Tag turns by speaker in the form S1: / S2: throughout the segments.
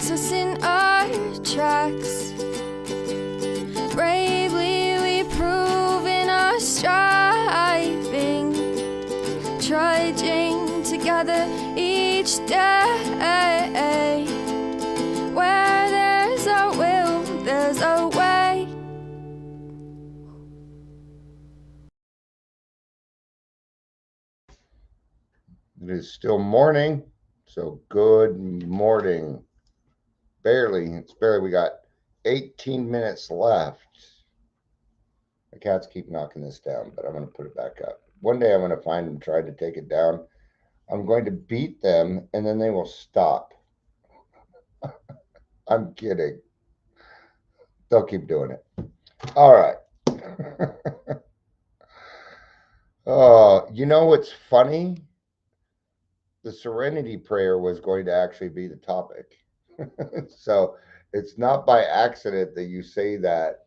S1: stops us in our tracks. Bravely we prove in our striving, trudging together each day. Where there's a will, there's a way.
S2: It is still morning, so good morning. It's barely, we got 18 minutes left. The cats keep knocking this down, but I'm going to put it back up. One day I'm going to find them trying to take it down. I'm going to beat them, and then they will stop. I'm kidding. They'll keep doing it. All right. Oh, you know what's funny? The Serenity Prayer was going to actually be the topic. So it's not by accident that you say that.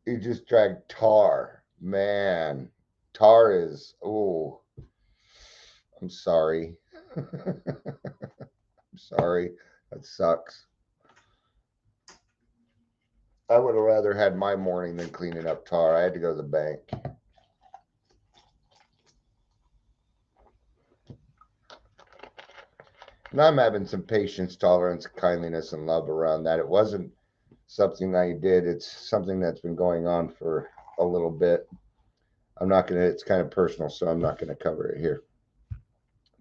S2: You just dragged tar. Man, tar is, oh, I'm sorry. I'm sorry. That sucks. I would have rather had my morning than cleaning up tar. I had to go to the bank. And I'm having some patience, tolerance, kindliness, and love around that. It wasn't something I did. It's something that's been going on for a little bit. I'm not going to, it's kind of personal, so I'm not going to cover it here.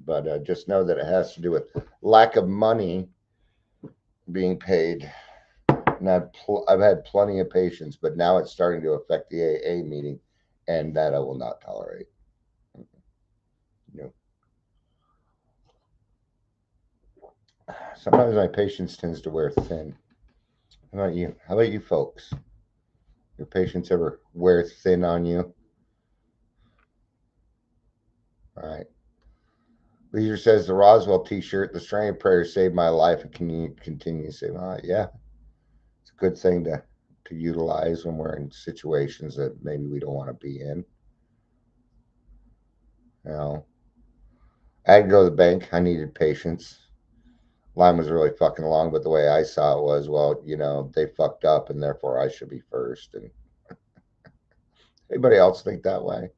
S2: But just know that it has to do with lack of money being paid. And I've had plenty of patience, but now it's starting to affect the AA meeting, and that I will not tolerate. No. Sometimes my patience tends to wear thin. How about you? How about you folks? Your patience ever wear thin on you? All right. Leisure says the Roswell T-shirt, the Australian prayer saved my life, and can you continue to save my life? Yeah, it's a good thing to utilize when we're in situations that maybe we don't want to be in. You know, I had to go to the bank. I needed patience. Line was really fucking long, but the way I saw it was, well, you know, they fucked up, and therefore I should be first. And anybody else think that way?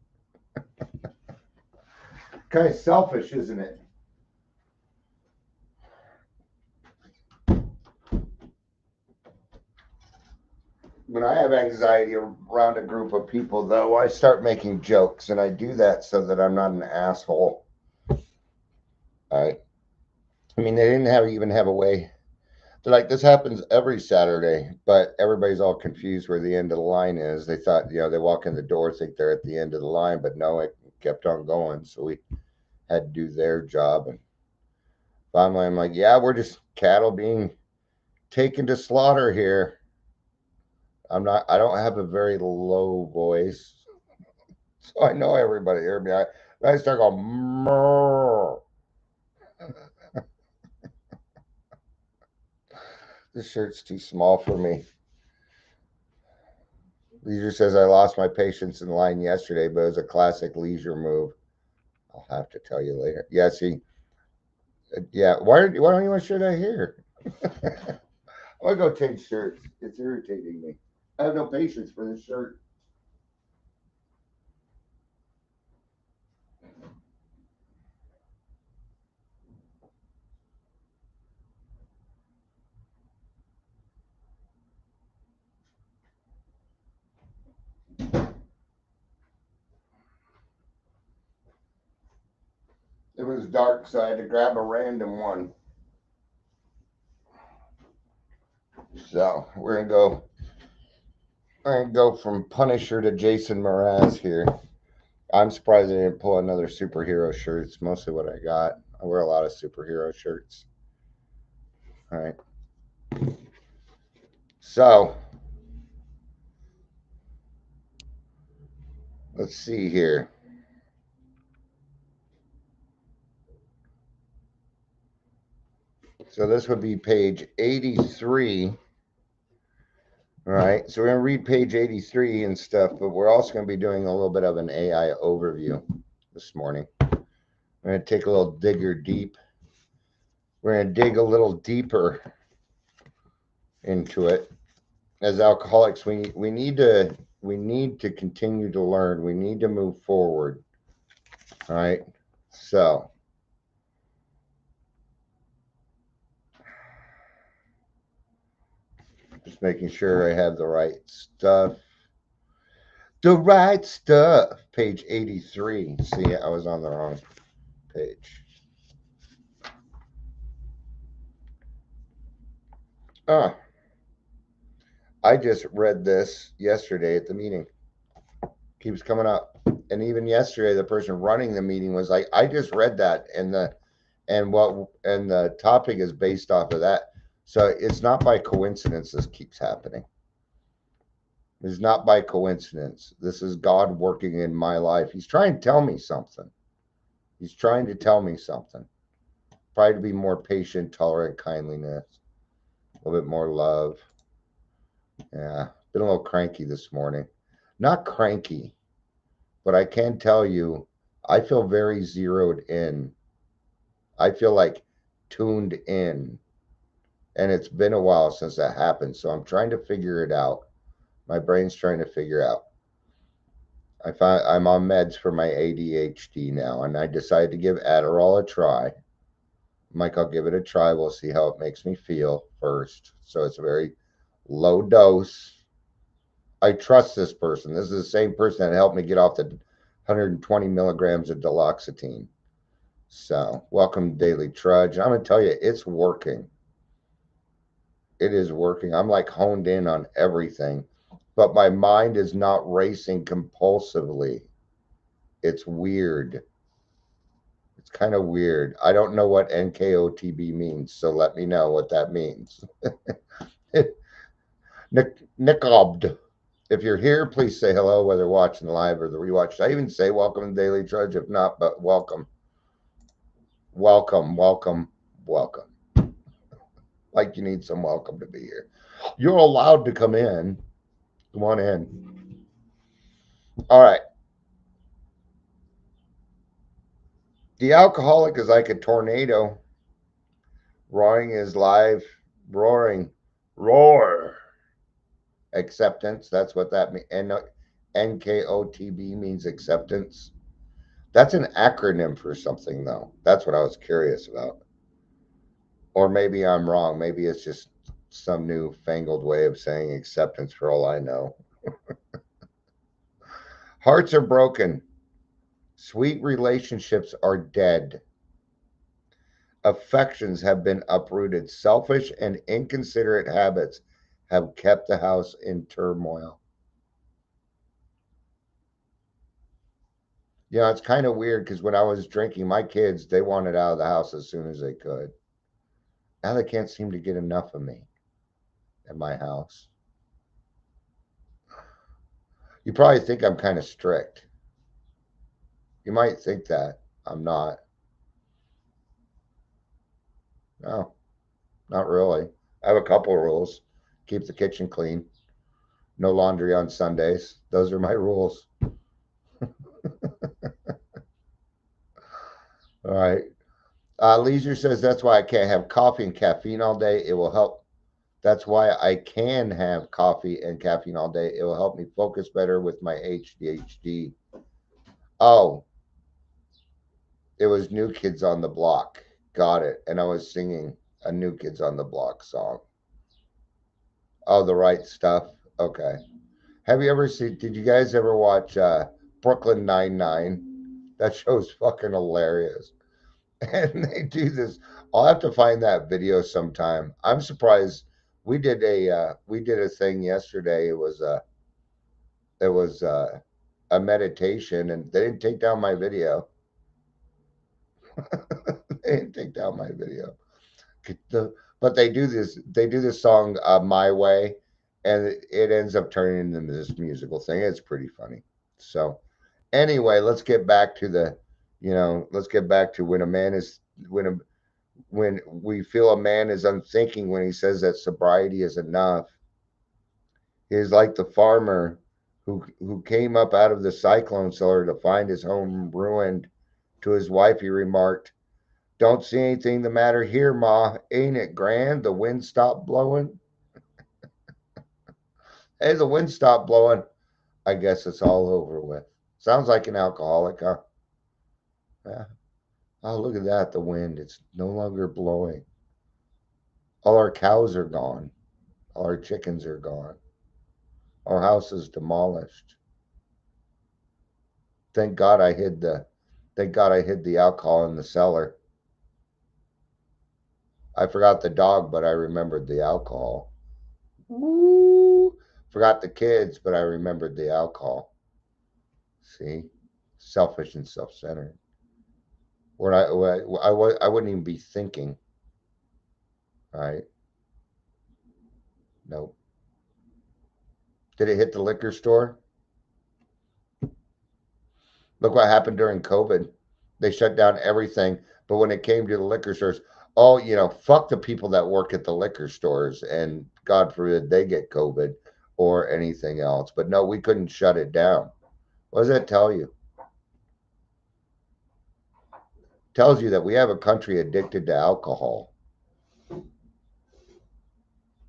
S2: Kind of selfish, isn't it? When I have anxiety around a group of people, though, I start making jokes, and I do that so that I'm not an asshole. All right. I mean, they didn't even have a way. They're like, this happens every Saturday, but everybody's all confused where the end of the line is. They thought, you know, they walk in the door, think they're at the end of the line, but no, it kept on going. So we had to do their job. And finally, I'm like, yeah, we're just cattle being taken to slaughter here. I don't have a very low voice, so I know everybody hear me. I start going, Murr. This shirt's too small for me. Leisure says I lost my patience in line yesterday, but it was a classic Leisure move. I'll have to tell you later. Yeah, see, yeah. Why don't you want to share that here? I want to go change shirts. It's irritating me. I have no patience for this shirt. It was dark, so I had to grab a random one. So we're gonna go from Punisher to Jason Mraz here. I'm surprised I didn't pull another superhero shirt. It's mostly what I got. I wear a lot of superhero shirts. All right. So let's see here. So this would be page 83. All right. So we're going to read page 83 and stuff, but we're also going to be doing a little bit of an AI overview this morning. I'm going to take a little digger deep We're going to dig a little deeper into it. As alcoholics, we need to continue to learn. We need to move forward. All right. So just making sure I have the right stuff. The right stuff. Page 83. See, I was on the wrong page. Ah, I just read this yesterday at the meeting. Keeps coming up. And even yesterday, the person running the meeting was like, I just read that, and the topic is based off of that. So it's not by coincidence this keeps happening. It's not by coincidence. This is God working in my life. He's trying to tell me something. He's trying to tell me something. Try to be more patient, tolerant, kindliness, a little bit more love. Yeah, been a little cranky this morning. Not cranky, but I can tell you, I feel very zeroed in. I feel like tuned in. And it's been a while since that happened. So I'm trying to figure it out. My brain's trying to figure out. I'm on meds for my ADHD now, and I decided to give Adderall a try. Mike, I'll give it a try. We'll see how it makes me feel first. So it's a very low dose. I trust this person. This is the same person that helped me get off the 120 milligrams of duloxetine. So welcome, Daily Trudge. I'm going to tell you, it's working. It is working. I'm like honed in on everything, but my mind is not racing compulsively. It's weird. It's kind of weird. I don't know what NKOTB means, so let me know what that means. Nickobd. If you're here, please say hello, whether watching live or the rewatch. I even say welcome to Daily Trudge. If not, but welcome. Welcome, welcome, welcome. Like you need some welcome to be here. You're allowed to come in. Come on in. All right. The alcoholic is like a tornado. Roaring is live. Roaring. Roar. Acceptance. That's what that means. NKOTB means acceptance. That's an acronym for something, though. That's what I was curious about. Or maybe I'm wrong. Maybe it's just some new fangled way of saying acceptance for all I know. Hearts are broken. Sweet relationships are dead. Affections have been uprooted. Selfish and inconsiderate habits have kept the house in turmoil. You know, it's kind of weird because when I was drinking, my kids, they wanted out of the house as soon as they could. Now they can't seem to get enough of me at my house. You probably think I'm kind of strict. You might think that. I'm not. No, not really. I have a couple of rules. Keep the kitchen clean. No laundry on Sundays. Those are my rules. All right. Leisure says that's why I can't have coffee and caffeine all day. It will help. That's why I can have coffee and caffeine all day. It will help me focus better with my ADHD. Oh, it was New Kids on the Block. Got it. And I was singing a New Kids on the Block song. Oh, the right stuff. Okay. Have you ever seen? Did you guys ever watch Brooklyn Nine-Nine? That show's fucking hilarious. And they do this. I'll have to find that video sometime. I'm surprised. We did a thing yesterday. It was a meditation, and they didn't take down my video. They didn't take down my video. But they do this. They do this song "My Way," and it ends up turning into this musical thing. It's pretty funny. So anyway, let's get back to let's get back to when a man is when we feel a man is unthinking when he says that sobriety is enough. He is like the farmer who came up out of the cyclone cellar to find his home ruined. To his wife, he remarked, Don't see anything the matter here, Ma. Ain't it grand? The wind stopped blowing. Hey, the wind stopped blowing. I guess it's all over with. Sounds like an alcoholic, huh? Yeah. Oh, look at that. The wind. It's no longer blowing. All our cows are gone. All our chickens are gone. Our house is demolished. Thank God I hid the thank God I hid the alcohol in the cellar. I forgot the dog, but I remembered the alcohol. Woo! Forgot the kids, but I remembered the alcohol. See? Selfish and self-centered. When I wouldn't even be thinking, right? Nope. Did it hit the liquor store? Look what happened during COVID. They shut down everything. But when it came to the liquor stores, oh, fuck the people that work at the liquor stores and God forbid they get COVID or anything else. But no, we couldn't shut it down. What does that tell you? It tells you that we have a country addicted to alcohol.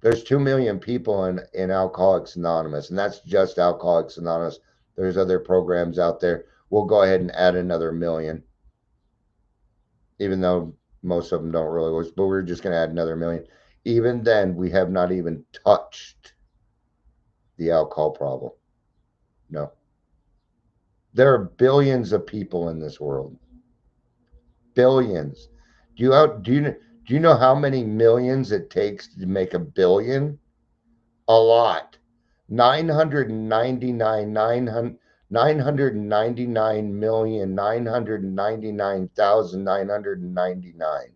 S2: There's 2 million people in Alcoholics Anonymous, and that's just Alcoholics Anonymous. There's other programs out there. We'll go ahead and add another million, even though most of them don't really work, but we're just going to add another million. Even then, we have not even touched the alcohol problem. No. There are billions of people in this world. Billions. Do you know how many millions it takes to make a billion? A lot. 999 999,999,999.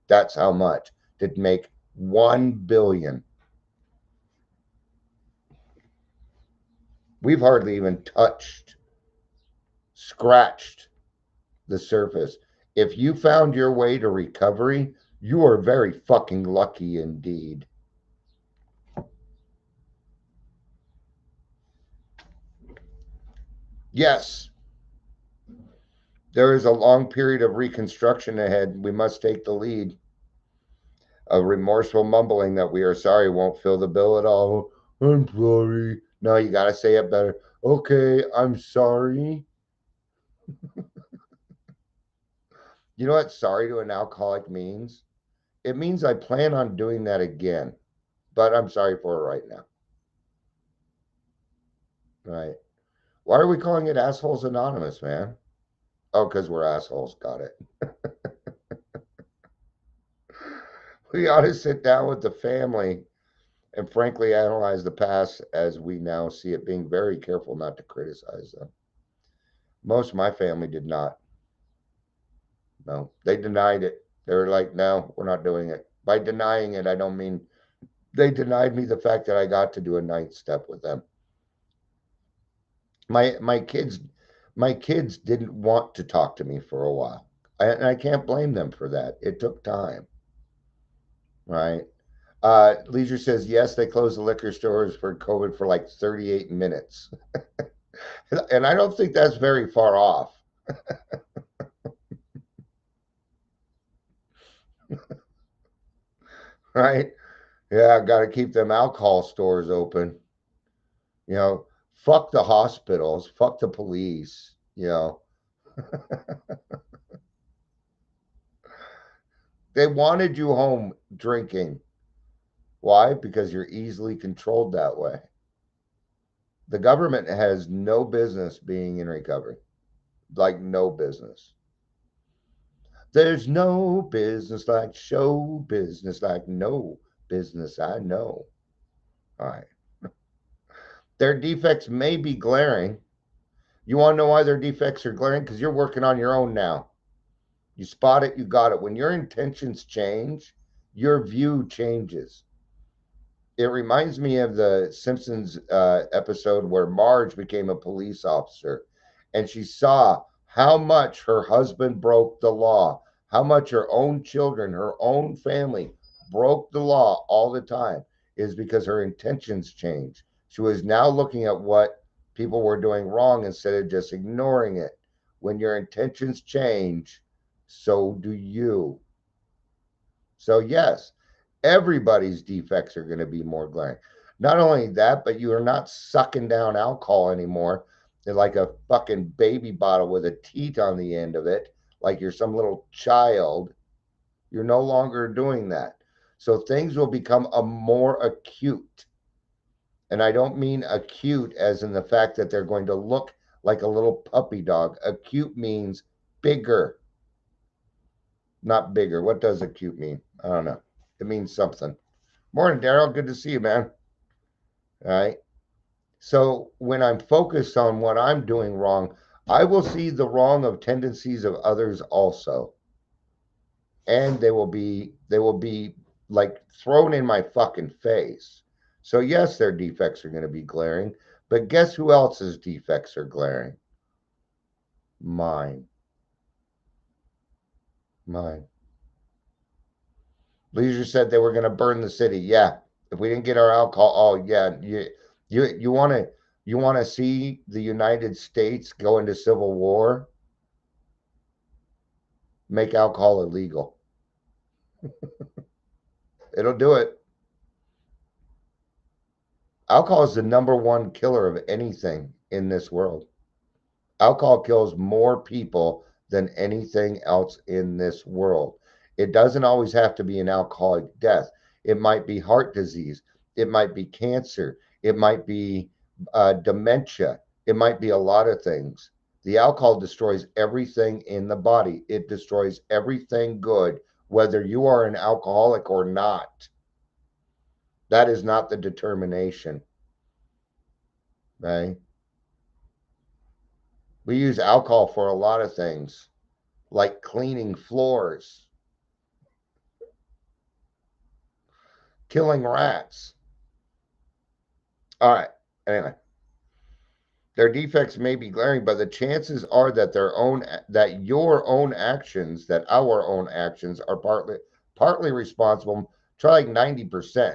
S2: That's how much to make 1 billion. We've hardly even scratched the surface. If you found your way to recovery, you are very fucking lucky indeed. Yes, there is a long period of reconstruction ahead. We must take the lead. A remorseful mumbling that we are sorry won't fill the bill at all. I'm sorry. No, you got to say it better. Okay, I'm sorry. You know what sorry to an alcoholic means? It means I plan on doing that again, but I'm sorry for it right now. Right. Why are we calling it Assholes Anonymous, man? Oh, because we're assholes. Got it. We ought to sit down with the family and frankly analyze the past as we now see it, being very careful not to criticize them. Most of my family did not. No, they denied it. They were like, no, we're not doing it. By denying it, I don't mean they denied me the fact that I got to do a ninth step with them. My kids didn't want to talk to me for a while. And I can't blame them for that. It took time, right? Leisure says, yes, they closed the liquor stores for COVID for like 38 minutes. And I don't think that's very far off. Right? Yeah, got to keep them alcohol stores open. You know, fuck the hospitals, fuck the police, They wanted you home drinking. Why? Because you're easily controlled that way. The government has no business being in recovery. Like, no business. There's no business like show business, like no business I know. All right. Their defects may be glaring. You want to know why their defects are glaring? Because you're working on your own now. You spot it, you got it. When your intentions change, your view changes. It reminds me of the Simpsons episode where Marge became a police officer and she saw how much her husband broke the law, how much her own children, her own family broke the law all the time, is because her intentions changed. She was now looking at what people were doing wrong instead of just ignoring it. When your intentions change, So do you. So, yes, everybody's defects are going to be more glaring. Not only that, but you are not sucking down alcohol anymore like a fucking baby bottle with a teat on the end of it, like you're some little child. You're no longer doing that. So things will become a more acute. And I don't mean acute as in the fact that they're going to look like a little puppy dog. Acute means bigger, not bigger. What does acute mean? I don't know. It means something. Morning, Daryl. Good to see you, man. All right. So when I'm focused on what I'm doing wrong, I will see the wrong of tendencies of others also. And they will be like thrown in my fucking face. So yes, their defects are going to be glaring, but guess who else's defects are glaring? Mine. Mine. Leisure said they were going to burn the city. Yeah, if we didn't get our alcohol, oh yeah, you want to see the United States go into civil war? Make alcohol illegal. It'll do it. Alcohol is the number one killer of anything in this world. Alcohol kills more people than anything else in this world. It doesn't always have to be an alcoholic death. It might be heart disease. It might be cancer. It might be dementia. It might be a lot of things. The alcohol destroys everything in the body. It destroys everything good, whether you are an alcoholic or not. That is not the determination, right? We use alcohol for a lot of things, like cleaning floors, killing rats. All right. Anyway, their defects may be glaring, but the chances are that your own actions, that our own actions are partly responsible. Try like 90%.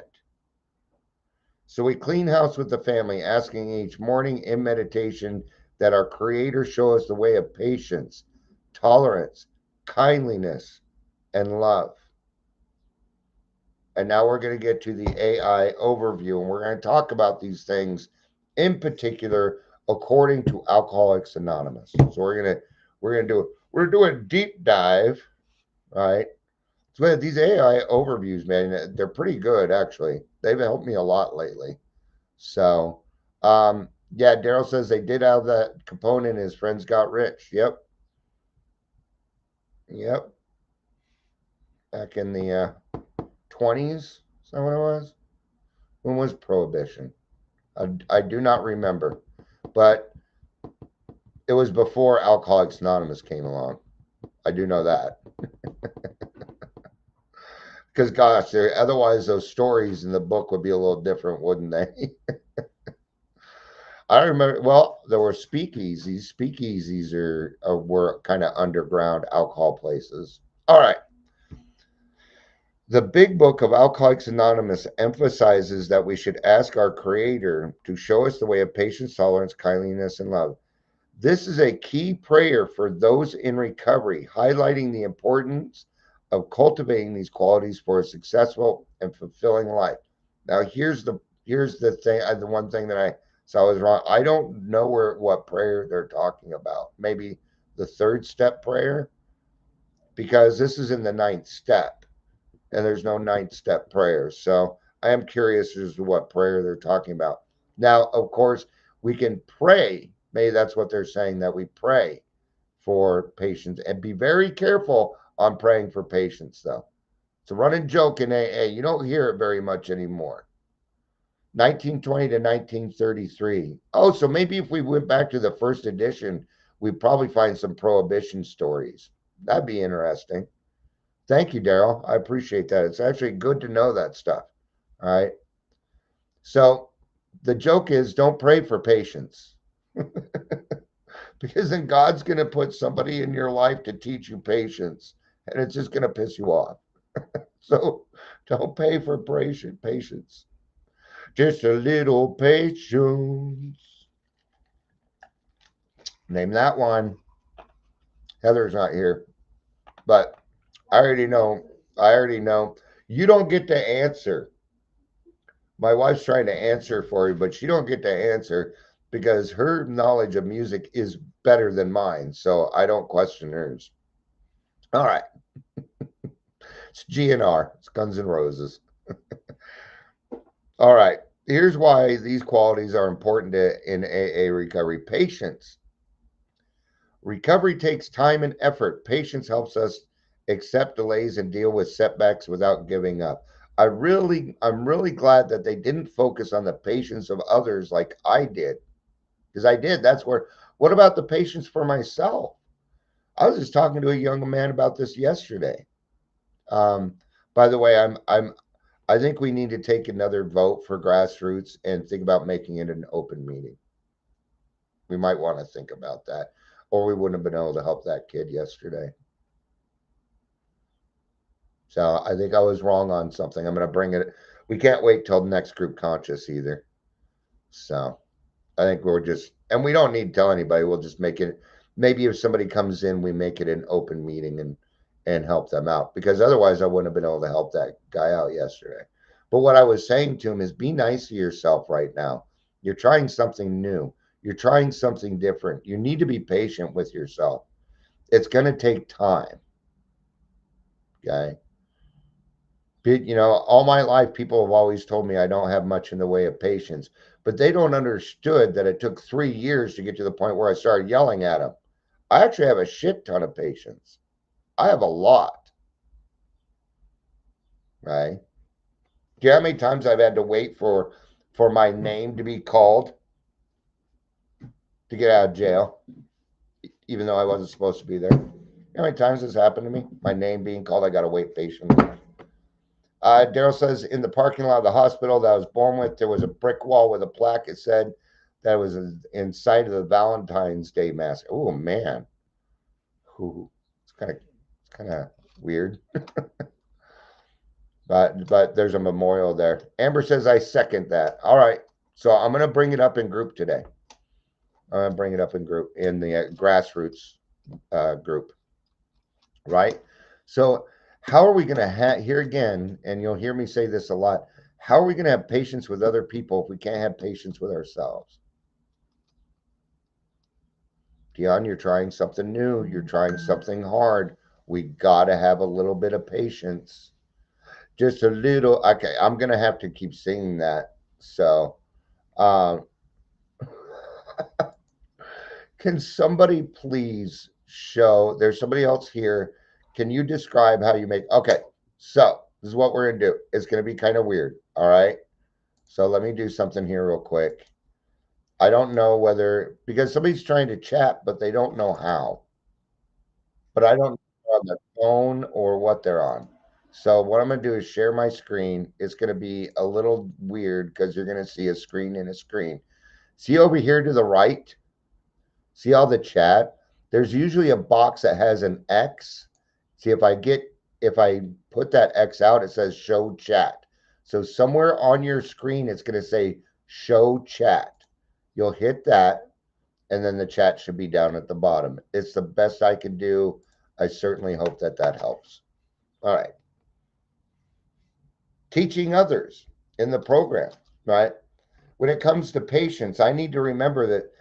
S2: So we clean house with the family, asking each morning in meditation that our Creator show us the way of patience, tolerance, kindliness, and love. And now we're going to get to the AI overview, and we're going to talk about these things in particular according to Alcoholics Anonymous. So we're doing a deep dive, right? So these AI overviews, man, they're pretty good actually. They've helped me a lot lately. So, yeah, Daryl says they did have that component. His friends got rich. Yep, yep. Back in the 20s, is that what it was? When was Prohibition? I do not remember, but it was before Alcoholics Anonymous came along. I do know that. Because, gosh, otherwise those stories in the book would be a little different, wouldn't they? I remember, well, there were speakeasies. Speakeasies were kind of underground alcohol places. All right. The big book of Alcoholics Anonymous emphasizes that we should ask our Creator to show us the way of patience, tolerance, kindliness, and love. This is a key prayer for those in recovery, highlighting the importance of cultivating these qualities for a successful and fulfilling life. Now, here's the thing. The one thing that I saw was wrong. I don't know what prayer they're talking about. Maybe the third step prayer, because this is in the ninth step, and there's no ninth step prayer. So I am curious as to what prayer they're talking about. Now, of course, we can pray. Maybe that's what they're saying, that we pray for patience, and be very careful on praying for patience, though. It's a running joke in AA. You don't hear it very much anymore. 1920 to 1933. Oh, so maybe if we went back to the first edition, we'd probably find some prohibition stories. That'd be interesting. Thank you, Daryl. I appreciate that. It's actually good to know that stuff. All right. So the joke is, don't pray for patience. Because then God's going to put somebody in your life to teach you patience, and it's just going to piss you off. So don't pay for patience. Just a little patience. Name that one. Heather's not here. But I already know. I already know. You don't get to answer. My wife's trying to answer for you, but she don't get to answer because her knowledge of music is better than mine. So I don't question hers. All right. It's GNR. It's Guns N' Roses. All right. Here's why these qualities are important in AA recovery. Patience. Recovery takes time and effort. Patience helps us accept delays and deal with setbacks without giving up. I'm really glad that they didn't focus on the patience of others like I did, because I did. That's where. What about the patience for myself? I was just talking to a young man about this yesterday. Um, by the way, I think we need to take another vote for grassroots and think about making it an open meeting. We might want to think about that, or we wouldn't have been able to help that kid yesterday. So I think I was wrong on something. I'm going to bring it. We can't wait till the next group conscious either. So I think we're just, and we don't need to tell anybody. We'll just make it. Maybe if somebody comes in, we make it an open meeting and help them out, because otherwise I wouldn't have been able to help that guy out yesterday. But what I was saying to him is, be nice to yourself right now. You're trying something new. You're trying something different. You need to be patient with yourself. It's going to take time. Okay. All my life, people have always told me I don't have much in the way of patience, but they don't understood that it took 3 years to get to the point where I started yelling at them. I actually have a shit ton of patience. I have a lot, right? Do you know how many times I've had to wait for my name to be called to get out of jail, even though I wasn't supposed to be there? You know how many times this happened to me? My name being called, I got to wait patiently. Daryl says, in the parking lot of the hospital that I was born with, there was a brick wall with a plaque. It said that was in sight of the Valentine's Day massacre. Oh man, Ooh, it's kind of weird. But there's a memorial there. Amber says, I second that. All right, so I'm gonna bring it up in group today. I'm gonna bring it up in group in the grassroots group, right? So how are we going to have here again? And you'll hear me say this a lot. How are we going to have patience with other people if we can't have patience with ourselves? Dion, you're trying something new. You're trying something hard. We got to have a little bit of patience. Just a little. Okay, I'm going to have to keep singing that. So, um, can somebody please show? There's somebody else here. Can you describe how you make? Okay, so this is what we're going to do. It's going to be kind of weird. All right. So let me do something here real quick. I don't know whether, because somebody's trying to chat, but they don't know how. But I don't know on their phone or what they're on. So what I'm going to do is share my screen. It's going to be a little weird because you're going to see a screen in a screen. See over here to the right? See all the chat? There's usually a box that has an X. See, if I put that X out, it says show chat. So somewhere on your screen, it's going to say show chat. You'll hit that, and then the chat should be down at the bottom. It's the best I can do. I certainly hope that that helps. All right. Teaching others in the program, right? When it comes to patience, I need to remember that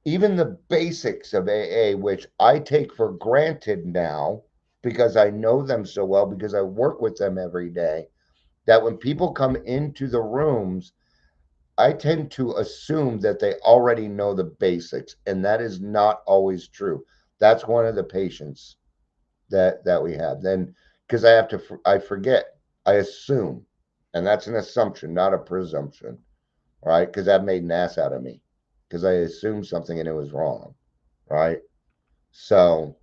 S2: even the basics of AA, which I take for granted now because I know them so well, because I work with them every day, that when people come into the rooms, I tend to assume that they already know the basics, and that is not always true. That's one of the patients that we have. Then, because I forget, I assume, and that's an assumption, not a presumption, right? Because that made an ass out of me, because I assumed something and it was wrong, right? So,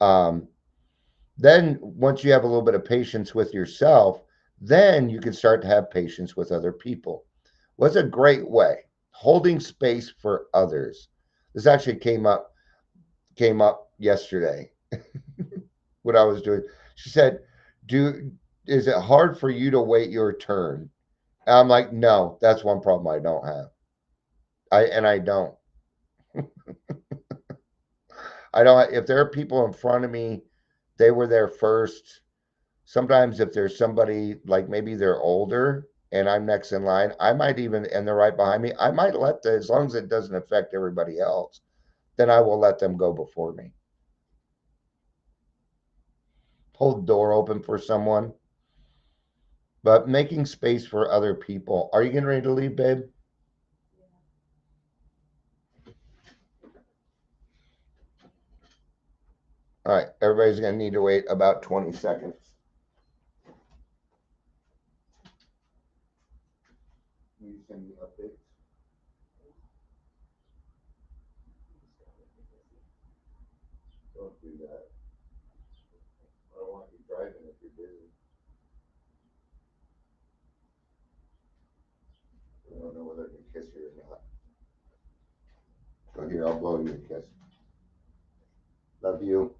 S2: um, then once you have a little bit of patience with yourself, then you can start to have patience with other people. What's a great way? Holding space for others. This actually came up yesterday what I was doing. She said, "Do is it hard for you to wait your turn?" And I'm like, "No, that's one problem I don't have. I don't. I don't. If there are people in front of me They were there first. Sometimes if there's somebody like maybe they're older and I'm next in line, I might even, and they're right behind me, I might let the, as long as it doesn't affect everybody else, then I will let them go before me. Hold the door open for someone, but making space for other people. Are you getting ready to leave, babe? All right, everybody's going to need to wait about 20 seconds. You send me updates. Don't do that. I don't want you driving if you're busy. I don't know whether I can kiss you or not. So here, I'll blow you a kiss. Love you.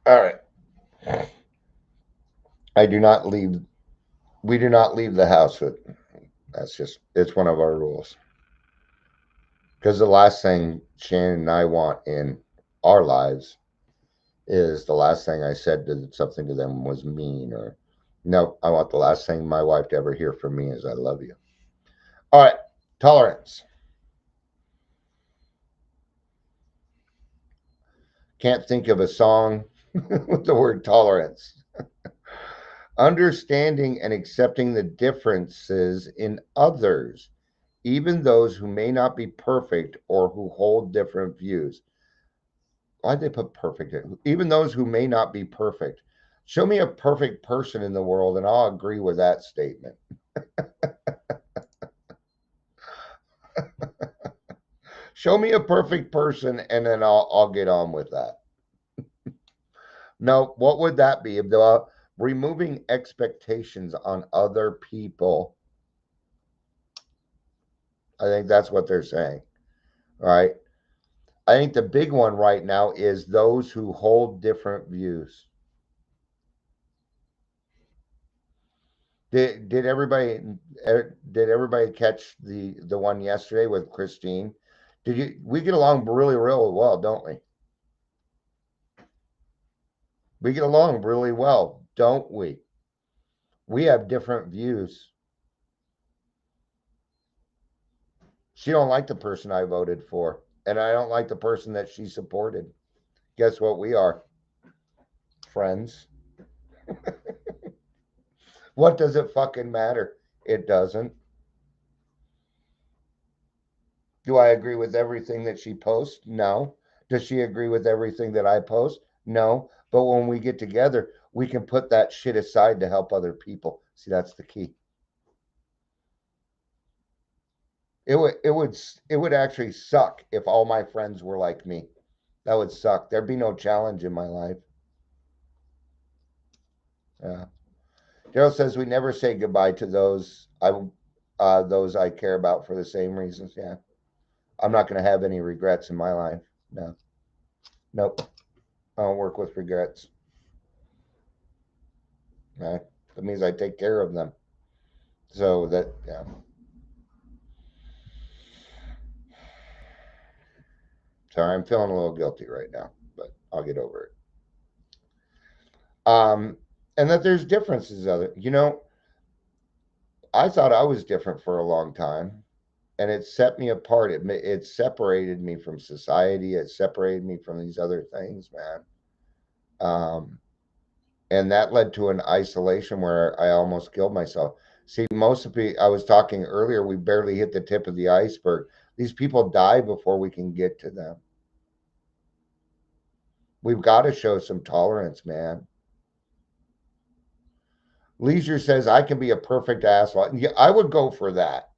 S2: All right. I do not leave. We do not leave the house with. That's just. It's one of our rules. Because the last thing Shannon and I want in our lives is the last thing I said to something to them was mean or. No, I want the last thing my wife to ever hear from me is I love you. All right. Tolerance. Can't think of a song with the word tolerance. Understanding and accepting the differences in others, even those who may not be perfect or who hold different views. Why'd they put perfect? Even those who may not be perfect. Show me a perfect person in the world, and I'll agree with that statement. Show me a perfect person, and then I'll get on with that. No, what would that be? If the removing expectations on other people, I think that's what they're saying. All right. I think the big one right now is those who hold different views. Did everybody did everybody catch the one yesterday with Christine? Did you we get along really real well, don't we? We get along really well, don't we? We have different views. She don't like the person I voted for, and I don't like the person that she supported. Guess what we are? Friends. What does it fucking matter? It doesn't. Do I agree with everything that she posts? No. Does she agree with everything that I post? No. But when we get together, we can put that shit aside to help other people. See, that's the key. It would actually suck if all my friends were like me. That would suck. There'd be no challenge in my life. Yeah. Daryl says we never say goodbye to those I care about for the same reasons. Yeah. I'm not gonna have any regrets in my life. No. Nope. I don't work with regrets. Right? That means I take care of them. So that yeah. Sorry, I'm feeling a little guilty right now, but I'll get over it. Um, and that there's differences other. I thought I was different for a long time, and it set me apart. It separated me from society. It separated me from these other things, man. Um, and that led to an isolation where I almost killed myself. See, most of the I was talking earlier, we barely hit the tip of the iceberg. These people die before we can get to them. We've got to show some tolerance, man. Leisure says I can be a perfect asshole. Yeah, I would go for that.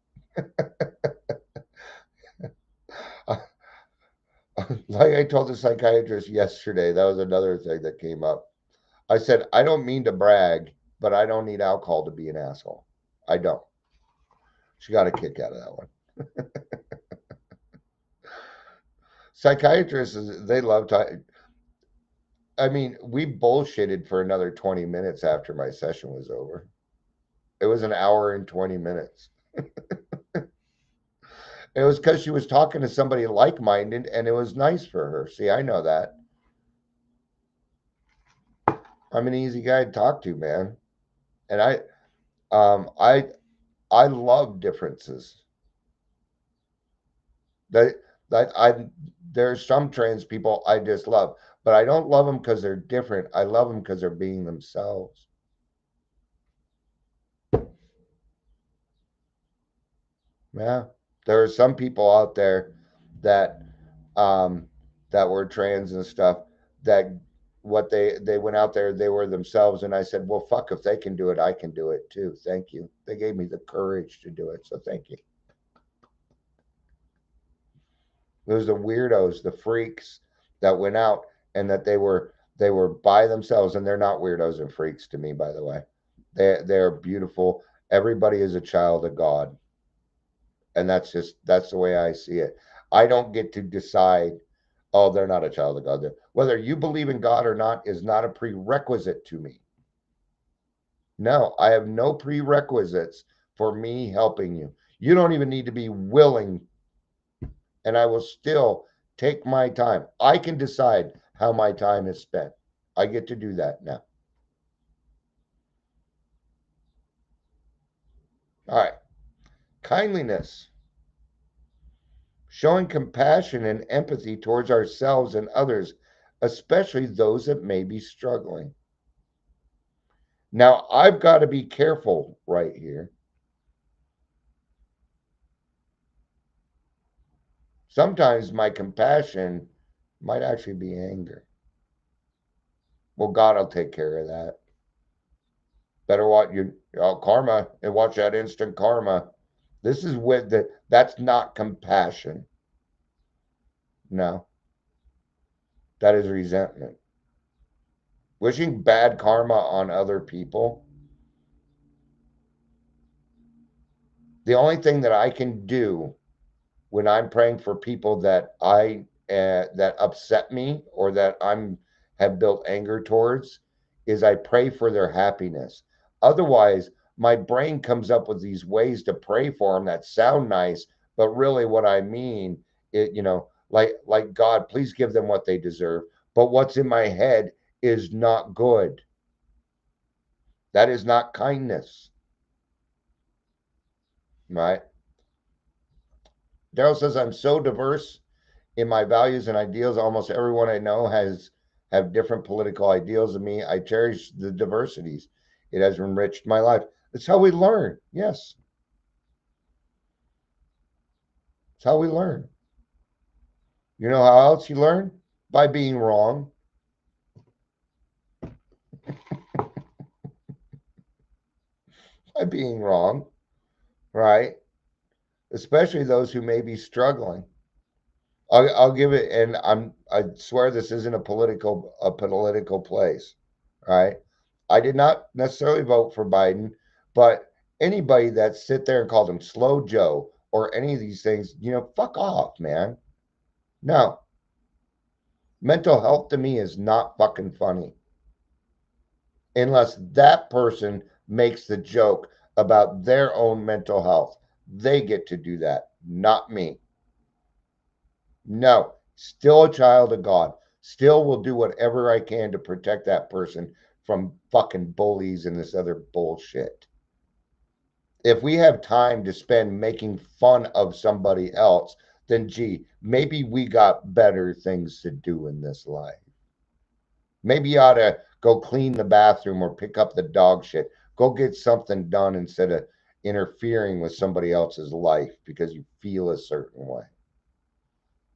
S2: Like I told the psychiatrist yesterday, that was another thing that came up. I said, I don't mean to brag, but I don't need alcohol to be an asshole. I don't. She got a kick out of that one. Psychiatrists, they love to. I mean, we bullshitted for another 20 minutes after my session was over. It was an hour and 20 minutes. It was because she was talking to somebody like minded and it was nice for her. See, I know that. I'm an easy guy to talk to, man. And um, I, I love differences. That that I There's some trans people I just love, but I don't love them because they're different. I love them because they're being themselves. Yeah, there are some people out there that um that were trans and stuff that what they went out there, they were themselves, and I said, well, fuck, if they can do it, I can do it too. Thank you. They gave me the courage to do it, so thank you. It was the weirdos, the freaks that went out and that they were by themselves, and they're not weirdos and freaks to me, by the way. They're beautiful. Everybody is a child of God, and that's the way I see it. I don't get to decide. Oh, they're not a child of God. Whether you believe in God or not is not a prerequisite to me. No, I have no prerequisites for me helping you. You don't even need to be willing, and I will still take my time. I can decide how my time is spent. I get to do that now. All right. Kindliness, showing compassion and empathy towards ourselves and others, especially those that may be struggling. Now, I've got to be careful right here. Sometimes my compassion might actually be anger. Well, God will take care of that. Better watch karma and watch that instant karma. This is that's not compassion. No, that is resentment. Wishing bad karma on other people. The only thing that I can do when I'm praying for people that upset me or that I'm have built anger towards is I pray for their happiness. Otherwise, my brain comes up with these ways to pray for them that sound nice, but really what I mean, like God, please give them what they deserve. But what's in my head is not good. That is not kindness, right? Daryl says I'm so diverse in my values and ideals. Almost everyone I know have different political ideals than me. I cherish the diversities. It has enriched my life. It's how we learn. Yes, it's how we learn. You know how else you learn? By being wrong. By being wrong, right? Especially those who may be struggling. I'll give it, and I swear this isn't a political place, right? I did not necessarily vote for Biden, but anybody that sit there and called him Slow Joe or any of these things, fuck off, man. No, mental health to me is not fucking funny unless that person makes the joke about their own mental health. They get to do that, not me. No, still a child of God. Still will do whatever I can to protect that person from fucking bullies and this other bullshit. If we have time to spend making fun of somebody else, then gee, maybe we got better things to do in this life. Maybe you ought to go clean the bathroom or pick up the dog shit. Go get something done instead of interfering with somebody else's life because you feel a certain way.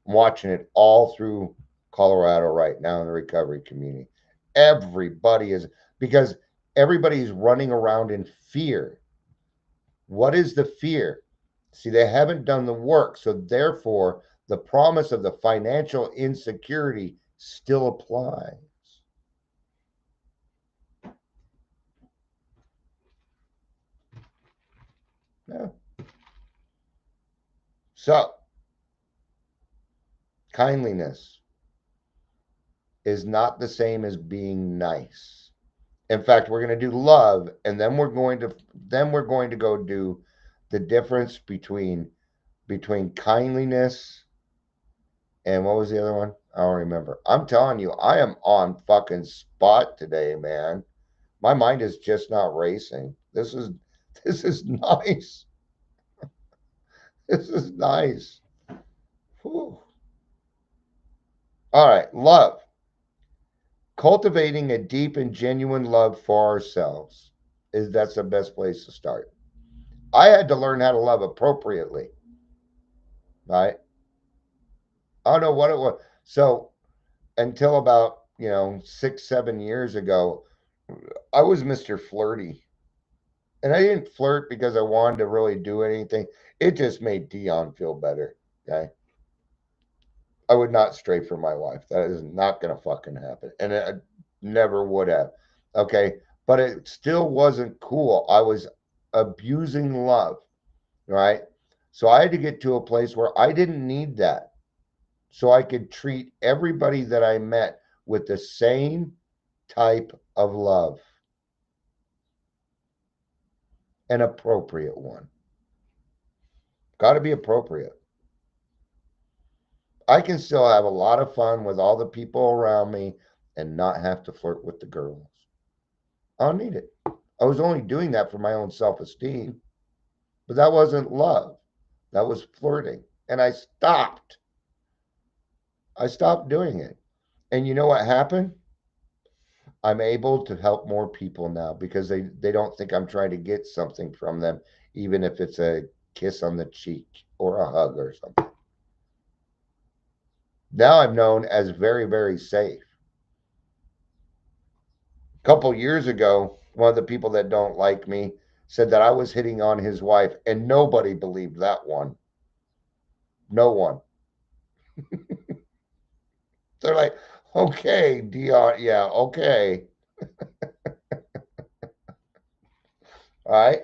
S2: I'm watching it all through Colorado right now in the recovery community. Everybody is, because everybody's running around in fear. What is the fear? See, they haven't done the work. So therefore, the promise of the financial insecurity still applies. Yeah. So, kindliness is not the same as being nice. In fact, we're going to do love, and then we're going to go do the difference between kindliness And what was the other one? I don't remember. I'm telling you, I am on fucking spot today, man. My mind is just not racing. This is nice. This is nice. Whew. All right, love. Cultivating a deep and genuine love for ourselves is that's the best place to start. I had to learn how to love appropriately, right? I don't know what it was. So until about 6, 7 years ago, I was Mr. Flirty, and I didn't flirt because I wanted to really do anything. It just made Dion feel better. Okay, I would not stray from my wife. That is not gonna fucking happen, and it never would have. Okay, but it still wasn't cool. I was abusing love, right? So I had to get to a place where I didn't need that, so I could treat everybody that I met with the same type of love, an appropriate one. Got to be appropriate. I can still have a lot of fun with all the people around me and not have to flirt with the girls. I don't need it. I was only doing that for my own self esteem, but that wasn't love. That was flirting. And I stopped. I stopped doing it. And you know what happened? I'm able to help more people now because they don't think I'm trying to get something from them, even if it's a kiss on the cheek or a hug or something. Now I'm known as very, very safe. A couple years ago, one of the people that don't like me said that I was hitting on his wife, and nobody believed that one. No one. They're like, okay, Dion, yeah, okay. All right.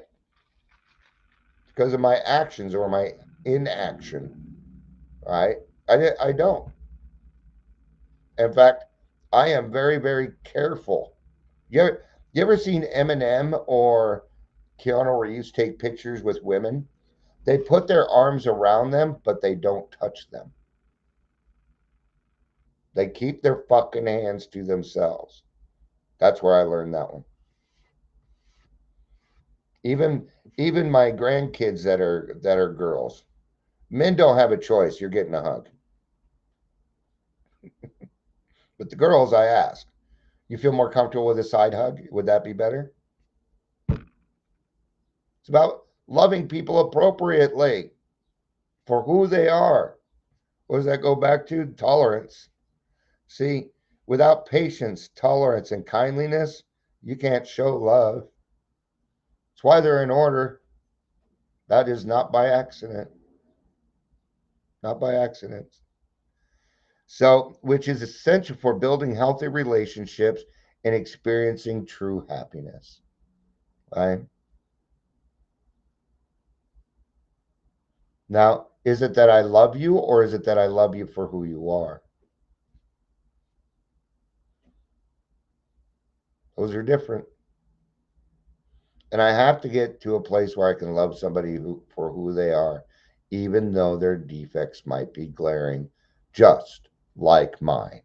S2: Because of my actions or my inaction. All right. I don't. In fact, I am very, very careful. You ever seen Eminem or Keanu Reeves take pictures with women? They put their arms around them, but they don't touch them. They keep their fucking hands to themselves. That's where I learned that one. Even even my grandkids that are girls, men don't have a choice. You're getting a hug. But the girls, I ask, you feel more comfortable with a side hug? Would that be better? It's about loving people appropriately for who they are. What does that go back to? Tolerance. See, without patience, tolerance, and kindliness, you can't show love. That's why they're in order. That is not by accident. Not by accident. So, which is essential for building healthy relationships and experiencing true happiness. Right? Now, is it that I love you or is it that I love you for who you are? Those are different. And I have to get to a place where I can love somebody for who they are, even though their defects might be glaring, just like mine.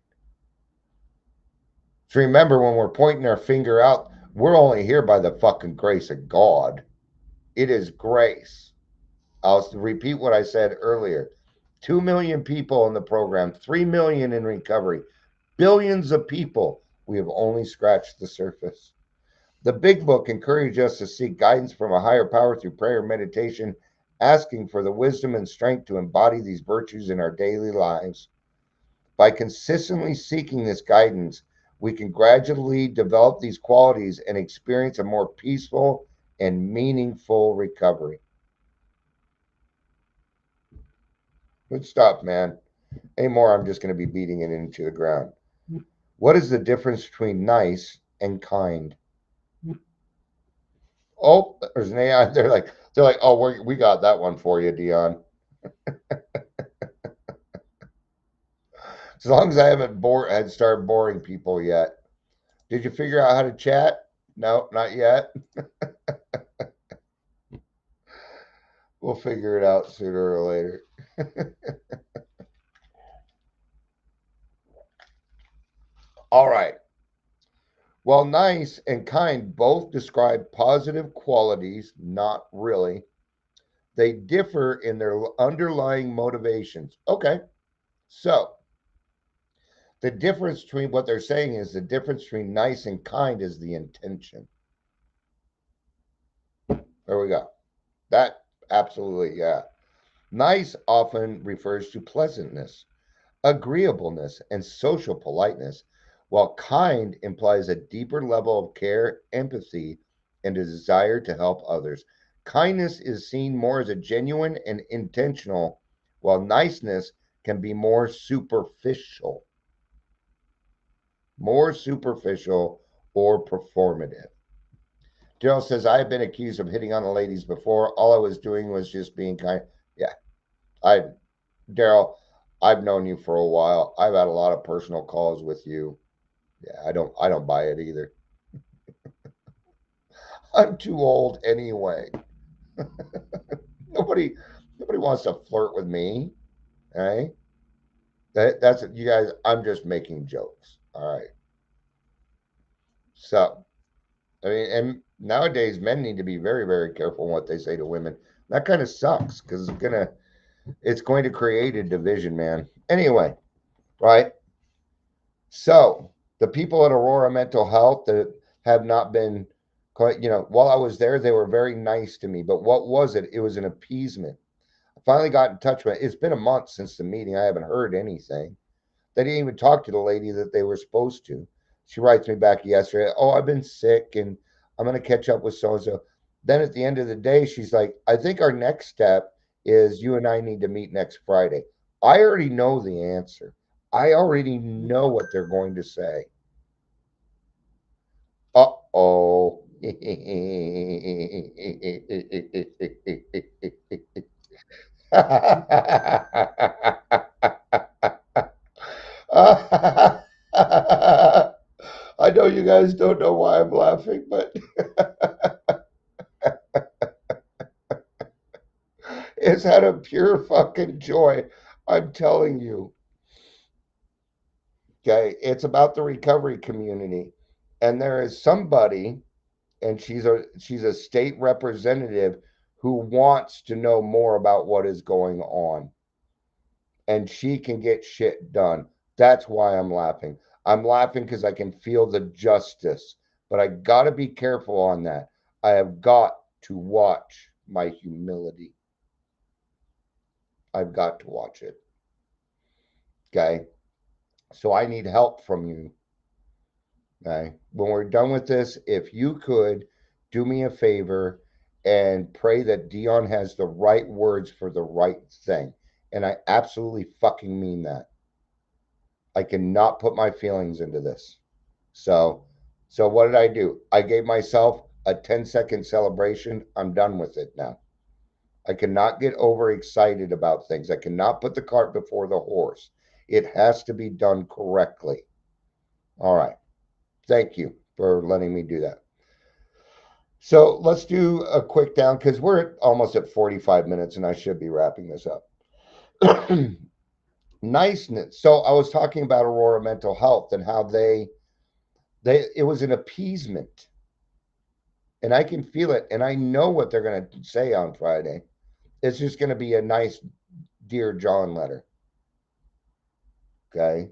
S2: So remember, when we're pointing our finger out, we're only here by the fucking grace of God. It is grace. I'll repeat what I said earlier. 2 million people in the program, 3 million in recovery, billions of people. We have only scratched the surface. The big book encourages us to seek guidance from a higher power through prayer and meditation, asking for the wisdom and strength to embody these virtues in our daily lives. By consistently seeking this guidance, we can gradually develop these qualities and experience a more peaceful and meaningful recovery. Good stuff, man. Anymore, I'm just going to be beating it into the ground. What is the difference between nice and kind? Oh, there's an AI. They're like, oh, we got that one for you, Dion. As long as I haven't had started boring people yet. Did you figure out how to chat? No, not yet. We'll figure it out sooner or later. All right. While nice and kind both describe positive qualities, not really, they differ in their underlying motivations. Okay. So, the difference between what they're saying is the difference between nice and kind is the intention. There we go. That absolutely, yeah. Nice often refers to pleasantness, agreeableness, and social politeness, while kind implies a deeper level of care, empathy, and a desire to help others. Kindness is seen more as a genuine and intentional, while niceness can be more superficial or performative. Daryl says, I have been accused of hitting on the ladies before. All I was doing was just being kind. Yeah, I, Daryl, I've known you for a while. I've had a lot of personal calls with you. Yeah, I don't buy it either. I'm too old anyway. Nobody, nobody wants to flirt with me. Right? That's it, you guys. I'm just making jokes. All right. So, I mean, and nowadays men need to be very, very careful in what they say to women. That kind of sucks because it's going to create a division, man. Anyway, right? So the people at Aurora Mental Health that have not been quite, while I was there, they were very nice to me. But what was it? It was an appeasement. I finally got in touch with it. It's been a month since the meeting. I haven't heard anything. They didn't even talk to the lady that they were supposed to. She writes me back yesterday, oh, I've been sick and I'm going to catch up with so and so. Then at the end of the day, she's like, I think our next step is you and I need to meet next Friday. I already know the answer. I already know what they're going to say. Uh oh. I know you guys don't know why I'm laughing, but it's out of pure fucking joy. I'm telling you. Okay. It's about the recovery community. And there is somebody, and she's a state representative who wants to know more about what is going on. And she can get shit done. That's why I'm laughing. I'm laughing because I can feel the justice. But I gotta be careful on that. I have got to watch my humility. I've got to watch it. Okay. So I need help from you. Okay. When we're done with this, if you could do me a favor and pray that Dion has the right words for the right thing. And I absolutely fucking mean that. I cannot put my feelings into this. So, so what did I do? I gave myself a 10-second celebration. I'm done with it now. I cannot get overexcited about things. I cannot put the cart before the horse. It has to be done correctly. All right. Thank you for letting me do that. So let's do a quick down because we're almost at 45 minutes and I should be wrapping this up. Niceness. So I was talking about Aurora Mental Health and how they it was an appeasement. And I can feel it and I know what they're going to say on Friday. It's just going to be a nice Dear John letter. Okay?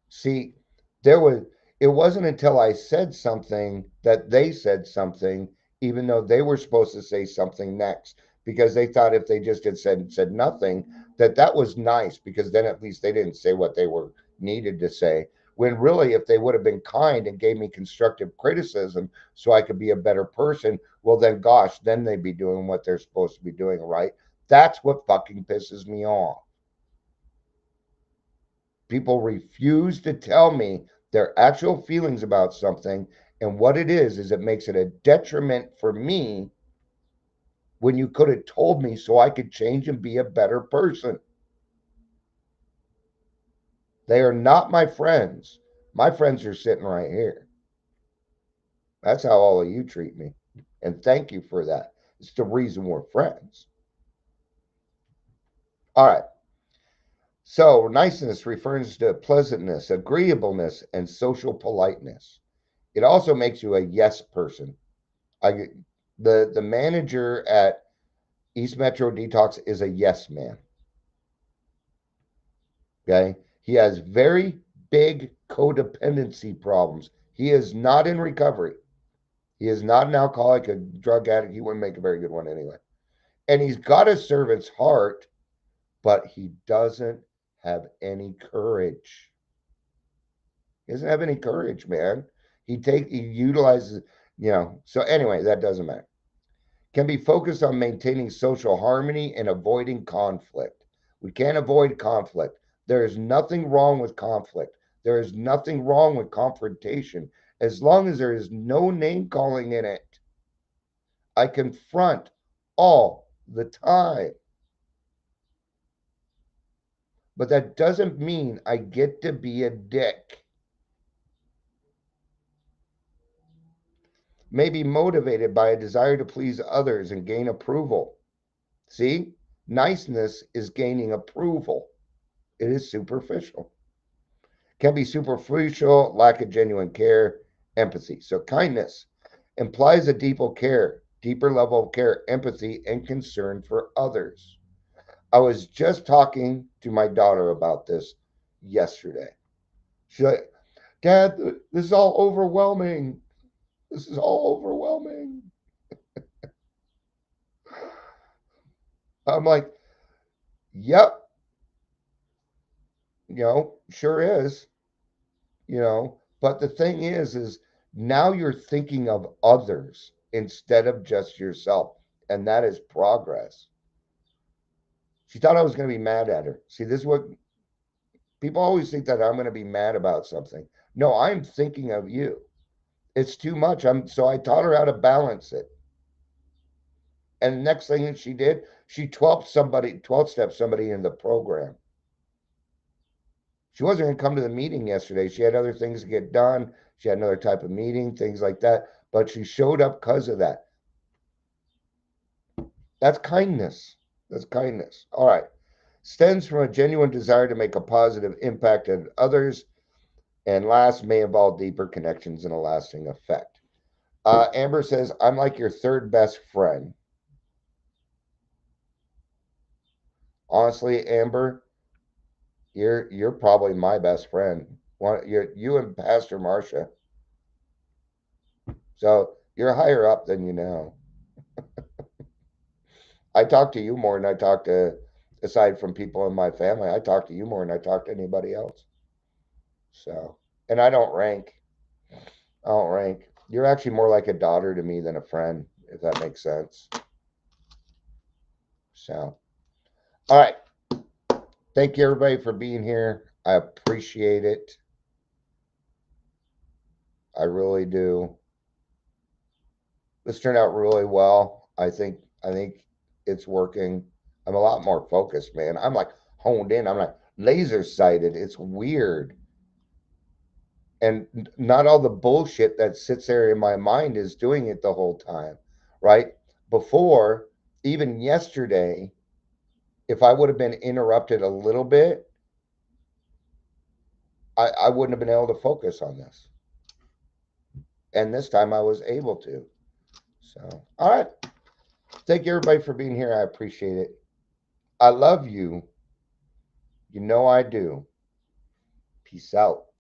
S2: See, there was it wasn't until I said something that they said something, even though they were supposed to say something next, because they thought if they just had said nothing, that was nice, because then at least they didn't say what they were needed to say. When really, if they would have been kind and gave me constructive criticism so I could be a better person, well then gosh, then they'd be doing what they're supposed to be doing, right? That's what fucking pisses me off. People refuse to tell me their actual feelings about something. And what it is it makes it a detriment for me when you could have told me so I could change and be a better person. They are not my friends. My friends are sitting right here. That's how all of you treat me. And thank you for that. It's the reason we're friends. All right. So niceness refers to pleasantness, agreeableness, and social politeness. It also makes you a yes person. I the manager at East Metro Detox is a yes man. Okay. He has very big codependency problems. He is not in recovery. He is not an alcoholic, a drug addict. He wouldn't make a very good one anyway. And he's got a servant's heart, but he doesn't have any courage. He doesn't have any courage, man. He utilizes, So anyway, that doesn't matter. Can be focused on maintaining social harmony and avoiding conflict. We can't avoid conflict. There is nothing wrong with conflict. There is nothing wrong with confrontation as long as there is no name calling in it. I confront all the time. But that doesn't mean I get to be a dick. May be motivated by a desire to please others and gain approval. See, niceness is gaining approval. It is superficial. Can be superficial, lack of genuine care, empathy. So kindness implies a deeper level of care, empathy, and concern for others. I was just talking to my daughter about this yesterday. She's like, Dad, this is all overwhelming. This is all overwhelming. I'm like, yep, sure is, but the thing is now you're thinking of others instead of just yourself. And that is progress. She thought I was going to be mad at her. See, this is what people always think, that I'm going to be mad about something. No, I'm thinking of you. It's too much. So I taught her how to balance it. And the next thing that she did, she 12 step somebody in the program. She wasn't going to come to the meeting yesterday. She had other things to get done. She had another type of meeting, things like that. But she showed up because of that. That's kindness. That's kindness. All right. Stems from a genuine desire to make a positive impact on others. And last, may involve deeper connections and a lasting effect. Amber says, I'm like your third best friend. Honestly, Amber, you're probably my best friend. You and Pastor Marcia. So you're higher up than you know. I talk to you more than I talk to, aside from people in my family, I talk to you more than I talk to anybody else. So, and I don't rank. I don't rank. You're actually more like a daughter to me than a friend, if that makes sense. So, all right. Thank you, everybody, for being here. I appreciate it. I really do. This turned out really well. I think it's working. I'm a lot more focused, man. I'm like honed in. I'm like laser sighted. It's weird. And not all the bullshit that sits there in my mind is doing it the whole time, right? Before, even yesterday, if I would have been interrupted a little bit, I wouldn't have been able to focus on this. And this time I was able to. So, all right. Thank you, everybody, for being here. I appreciate it. I love you. You know I do. Peace out.